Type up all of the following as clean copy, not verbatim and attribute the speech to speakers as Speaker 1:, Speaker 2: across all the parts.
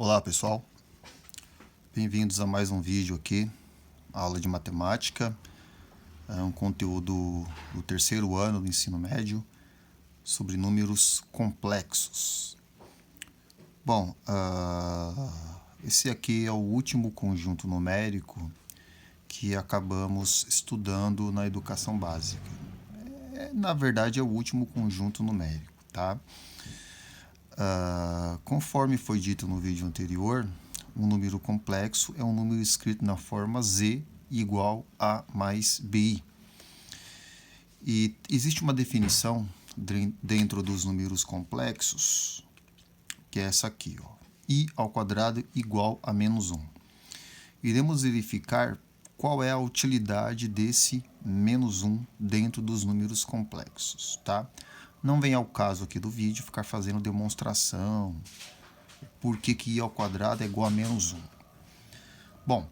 Speaker 1: Olá pessoal, bem-vindos a mais um vídeo aqui, aula de matemática, um conteúdo do terceiro ano do ensino médio sobre números complexos. Bom, esse aqui é o último conjunto numérico que acabamos estudando na educação básica. Na verdade é o último conjunto numérico, tá? Conforme foi dito no vídeo anterior, um número complexo é um número escrito na forma z igual a mais bi. E existe uma definição dentro dos números complexos, que é essa aqui, ó, i ao quadrado igual a menos 1. Iremos verificar qual é a utilidade desse menos 1 dentro dos números complexos, tá? Não vem ao caso aqui do vídeo ficar fazendo demonstração, por que i ao quadrado é igual a menos 1. Bom,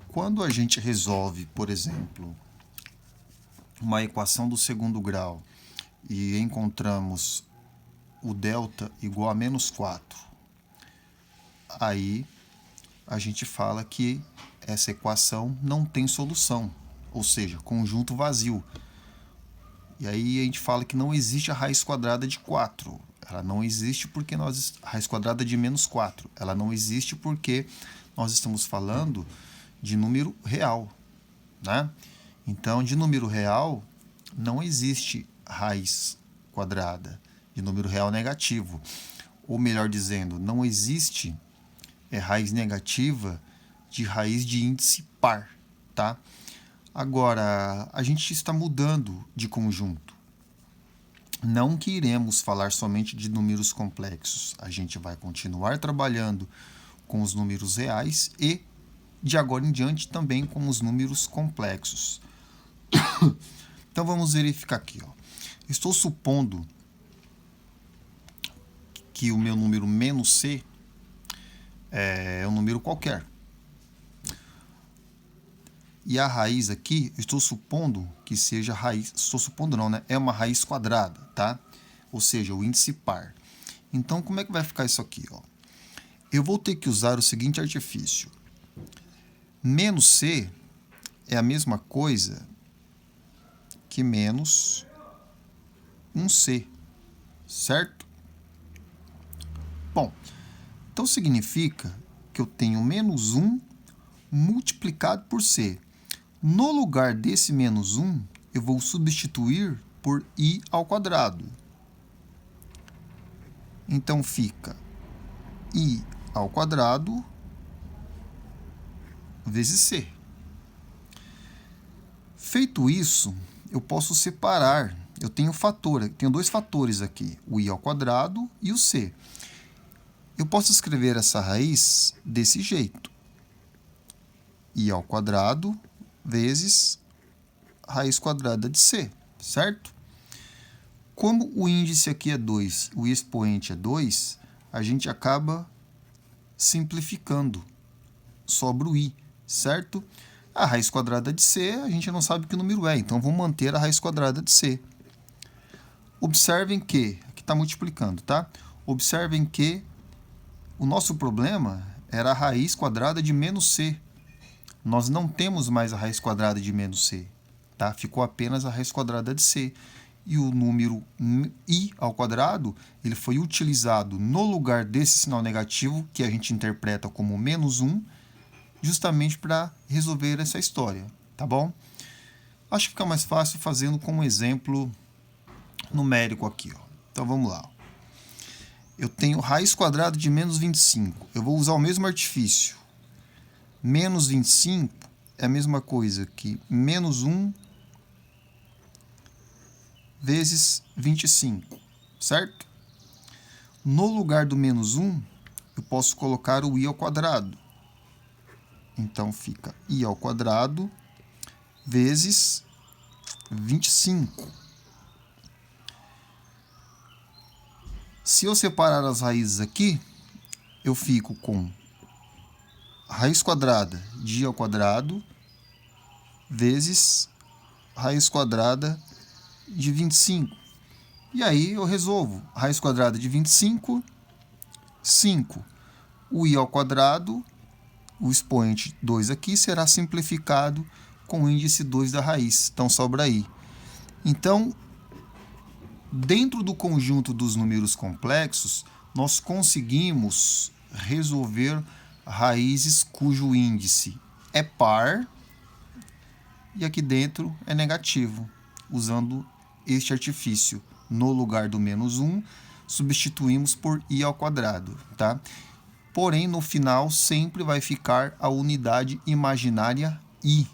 Speaker 1: quando a gente resolve, por exemplo, uma equação do segundo grau e encontramos o delta igual a menos 4, aí a gente fala que essa equação não tem solução, ou seja, conjunto vazio. E aí a gente fala que não existe a raiz quadrada de 4. Ela não existe porque a raiz quadrada de menos 4. Ela não existe porque nós estamos falando de número real, né? Então, de número real, não existe raiz quadrada de número real negativo. Ou melhor dizendo, não existe raiz negativa de raiz de índice par, tá? Agora, a gente está mudando de conjunto. Não que iremos falar somente de números complexos. A gente vai continuar trabalhando com os números reais e, de agora em diante, também com os números complexos. Então, vamos verificar aqui, ó. Estou supondo que o meu número menos c é um número qualquer. E a raiz aqui, estou supondo que seja raiz, estou supondo não, né? É uma raiz quadrada, tá? Ou seja, o índice par. Então, como é que vai ficar isso aqui, ó? Eu vou ter que usar o seguinte artifício. Menos c é a mesma coisa que menos 1c, certo? Bom, então significa que eu tenho menos 1 multiplicado por c. No lugar desse menos 1, eu vou substituir por i ao quadrado. Então, fica i ao quadrado vezes c. Feito isso, eu posso separar. Eu tenho dois fatores aqui, o i ao quadrado e o c. Eu posso escrever essa raiz desse jeito. I ao quadrado vezes raiz quadrada de c, certo? Como o índice aqui é 2, o expoente é 2, a gente acaba simplificando. Sobra o i, certo? A raiz quadrada de c, a gente não sabe que número é, então vamos manter a raiz quadrada de c. Observem que, aqui está multiplicando, tá? Observem que o nosso problema era a raiz quadrada de menos c. Nós não temos mais a raiz quadrada de menos c, tá? Ficou apenas a raiz quadrada de c. E o número i ao quadrado, ele foi utilizado no lugar desse sinal negativo, que a gente interpreta como menos 1, justamente para resolver essa história, tá bom? Acho que fica mais fácil fazendo com um exemplo numérico aqui, ó. Então, vamos lá. Eu tenho raiz quadrada de menos 25. Eu vou usar o mesmo artifício. Menos 25 é a mesma coisa que menos 1 vezes 25, certo? No lugar do menos 1, eu posso colocar o i ao quadrado. Então, fica i ao quadrado vezes 25. Se eu separar as raízes aqui, eu fico com raiz quadrada de i ao quadrado vezes raiz quadrada de 25. E aí eu resolvo raiz quadrada de 25 5. O i ao quadrado, o expoente 2 aqui, será simplificado com o índice 2 da raiz. Então, sobra i. Então, dentro do conjunto dos números complexos, nós conseguimos resolver raízes cujo índice é par e aqui dentro é negativo, usando este artifício. No lugar do menos 1, substituímos por i ao quadrado, tá? Porém, no final, sempre vai ficar a unidade imaginária i.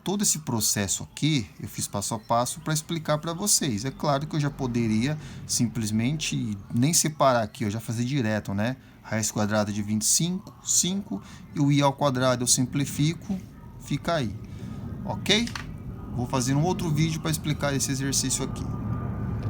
Speaker 1: Todo esse processo aqui, eu fiz passo a passo para explicar para vocês. É claro que eu já poderia simplesmente nem separar aqui, eu já fazer direto, né? Raiz quadrada de 25, 5, e o i ao quadrado eu simplifico, fica aí. Ok? Vou fazer um outro vídeo para explicar esse exercício aqui.